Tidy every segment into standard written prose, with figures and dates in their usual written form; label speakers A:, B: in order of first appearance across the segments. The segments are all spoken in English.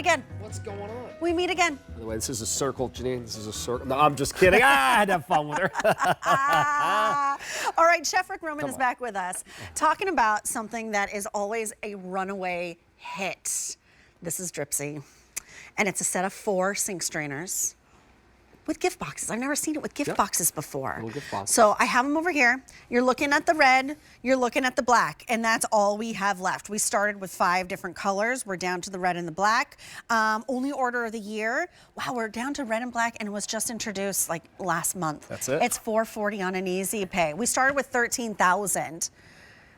A: again.
B: What's going on?
A: We meet again.
B: By the way, this is a circle, Janine. This is a circle. No, I'm just kidding. I had to have fun with her.
A: All right, Chef Rick Roman is back with us, talking about something that is always a runaway hit. This is Dripsie, and it's a set of 4 sink strainers with gift boxes. I've never seen it with gift boxes before.
B: Little gift boxes.
A: So I have them over here. You're looking at the red, you're looking at the black, and that's all we have left. We started with 5 different colors. We're down to the red and the black. Only order of the year. Wow, we're down to red and black, and it was just introduced like last month.
B: That's it?
A: It's $440 on an easy pay. We started with 13,000.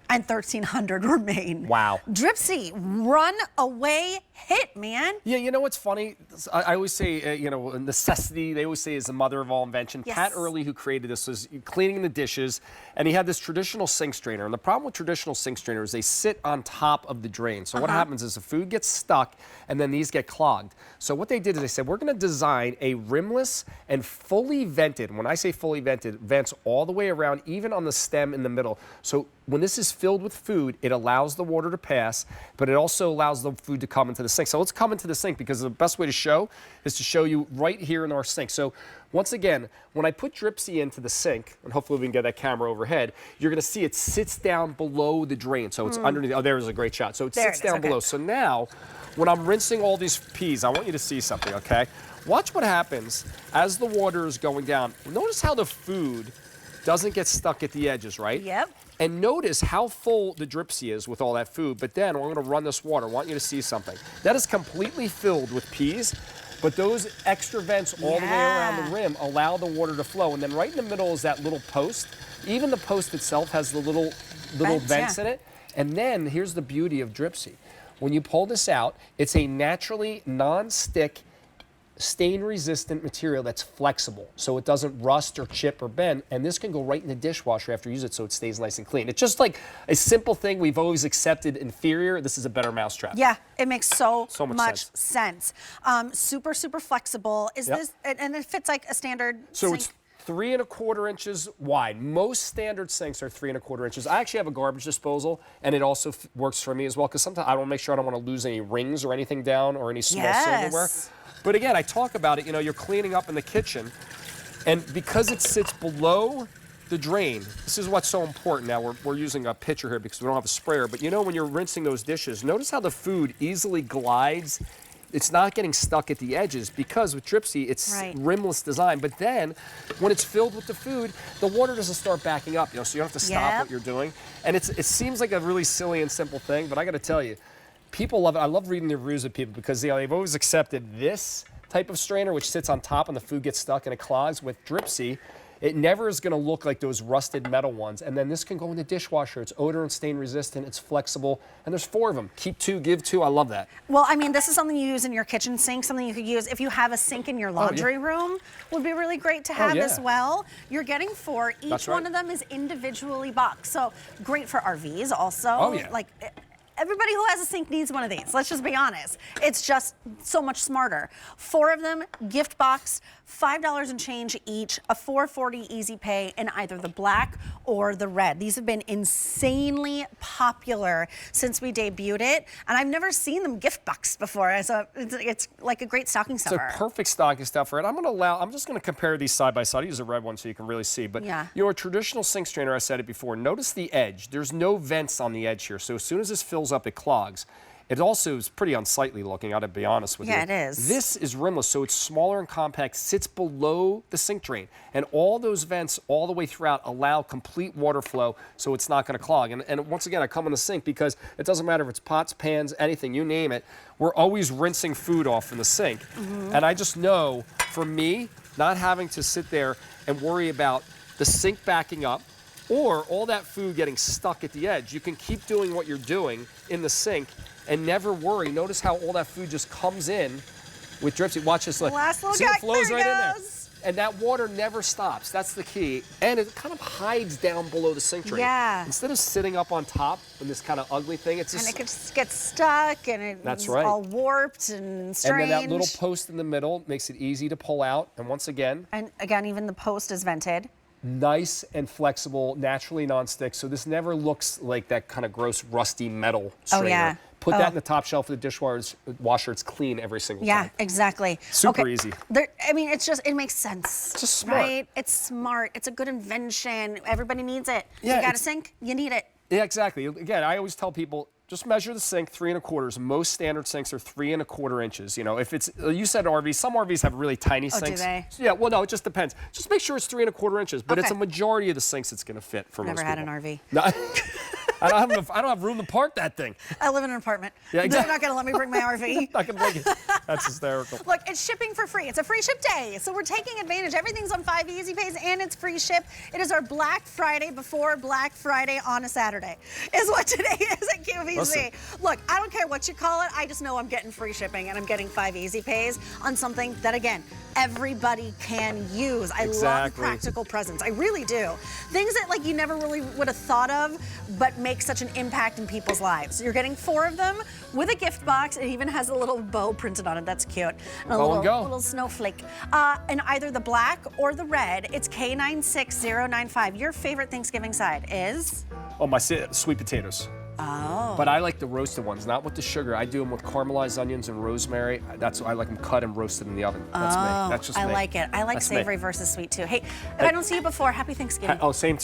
A: And 1,300 remain.
B: Wow.
A: Dripsie, runaway hit, man.
B: Yeah, you know what's funny? I always say, you know, necessity, they always say, is the mother of all invention.
A: Yes.
B: Pat Early, who created this, was cleaning the dishes, and he had this traditional sink strainer. And the problem with traditional sink strainers, they sit on top of the drain. So what happens is the food gets stuck, and then these get clogged. So what they did is they said, we're going to design a rimless and fully vented, and when I say fully vented, vents all the way around, even on the stem in the middle. So when this is filled with food, it allows the water to pass, but it also allows the food to come into the sink. So let's come into the sink, because the best way to show is to show you right here in our sink. So once again, when I put Dripsie into the sink, and hopefully we can get that camera overhead, you're going to see it sits down below the drain. So it's underneath. Oh, there's a great shot. So it sits down below. So now, when I'm rinsing all these peas, I want you to see something, okay? Watch what happens as the water is going down. Notice how the food doesn't get stuck at the edges, right?
A: Yep.
B: And notice how full the Dripsie is with all that food. But then we're going to run this water. I want you to see something. That is completely filled with peas, but those extra vents all the way around the rim allow the water to flow. And then right in the middle is that little post. Even the post itself has the little vents in it. And then here's the beauty of Dripsie. When you pull this out, it's a naturally non-stick, stain-resistant material that's flexible, so it doesn't rust or chip or bend, and this can go right in the dishwasher after you use it, so it stays nice and clean. It's just like a simple thing we've always accepted inferior. This is a better mousetrap.
A: Yeah, it makes so much
B: sense.
A: Super, super flexible. Is this, and it fits like a standard sink?
B: It's 3 1/4 inches wide. Most standard sinks are 3 1/4 inches. I actually have a garbage disposal, and it also works for me as well, because sometimes I want to make sure I don't want to lose any rings or anything down or any small silverware. But again, I talk about it, you know, you're cleaning up in the kitchen, and because it sits below the drain, this is what's so important. Now, we're using a pitcher here because we don't have a sprayer, but you know, when you're rinsing those dishes, notice how the food easily glides. It's not getting stuck at the edges, because with Dripsie, it's rimless design. But then, when it's filled with the food, the water doesn't start backing up, you know, so you don't have to stop what you're doing. And it seems like a really silly and simple thing, but I got to tell you, people love it. I love reading the reviews of people, because they've always accepted this type of strainer, which sits on top and the food gets stuck and it clogs. With Dripsie, it never is going to look like those rusted metal ones. And then this can go in the dishwasher. It's odor and stain resistant. It's flexible. And there's 4 of them. Keep 2, give 2. I love that.
A: Well, I mean, this is something you use in your kitchen sink, something you could use if you have a sink in your laundry room. Would be really great to have as well. You're getting 4. Each one of them is individually boxed. So great for RVs also. Like, everybody who has a sink needs one of these. Let's just be honest. It's just so much smarter. 4 of them, gift box, $5 and change each, a $440 easy pay in either the black or the red. These have been insanely popular since we debuted it, and I've never seen them gift boxed before. It's like a great stocking stuffer.
B: It's a perfect stocking stuffer, and I'm just going to compare these side by side. I use a red one so you can really see. But your traditional sink strainer, I said it before, notice the edge. There's no vents on the edge here, so as soon as this fills up, it clogs. It also is pretty unsightly looking, I gotta be honest with you.
A: Yeah, it is.
B: This is rimless, so it's smaller and compact, sits below the sink drain. And all those vents all the way throughout allow complete water flow, so it's not gonna clog. And once again, I come in the sink because it doesn't matter if it's pots, pans, anything, you name it, we're always rinsing food off in the sink. And I just know, for me, not having to sit there and worry about the sink backing up, or all that food getting stuck at the edge. You can keep doing what you're doing in the sink and never worry. Notice how all that food just comes in with Dripsie. Watch this.
A: Last little
B: see, it flows right in there.
A: And
B: that water never stops. That's the key. And it kind of hides down below the sink drain.
A: Yeah.
B: Instead of sitting up on top in this kind of ugly thing, it's just...
A: And it could just get stuck, and it's all warped and strange.
B: And then that little post in the middle makes it easy to pull out. And once again...
A: And again, even the post is vented.
B: Nice and flexible, naturally non-stick. So this never looks like that kind of gross, rusty metal strainer. Put that in the top shelf of the dishwasher. It's clean every single time.
A: Yeah, exactly.
B: Super easy.
A: I mean, it makes sense.
B: It's just smart.
A: Right? It's smart. It's a good invention. Everybody needs it.
B: Yeah,
A: you got a sink, you need it.
B: Yeah, exactly. Again, I always tell people, just measure the sink 3 1/4. Most standard sinks are 3 1/4 inches. You know, if it's, you said RVs, some RVs have really tiny sinks.
A: Do they?
B: Yeah, well, no, it just depends. Just make sure it's 3 1/4 inches, but it's a majority of the sinks it's going to fit for most people.
A: Never had an RV.
B: No. I don't have room to park that thing.
A: I live in an apartment.
B: Yeah, exactly.
A: They're not going to let me bring my RV.
B: Not gonna bring it. That's hysterical.
A: Look, it's shipping for free. It's a free ship day. So we're taking advantage. Everything's on 5 Easy Pays and it's free ship. It is our Black Friday before Black Friday on a Saturday is what today is at QVC.
B: Listen.
A: Look, I don't care what you call it. I just know I'm getting free shipping and I'm getting 5 Easy Pays on something that, again, everybody can use. I love practical presents. I really do. Things that like you never really would have thought of, but make such an impact in people's lives. You're getting 4 of them with a gift box. It even has a little bow printed on it. That's cute. And a little snowflake. In either the black or the red, it's K96095. Your favorite Thanksgiving side is?
B: Oh, my sweet potatoes.
A: Oh.
B: But I like the roasted ones, not with the sugar. I do them with caramelized onions and rosemary. That's I like them cut and roasted in the oven. That's me. That's just me.
A: I like it. I like savory versus sweet too. Hey, if I don't see you before, happy Thanksgiving.
B: Oh, same to you.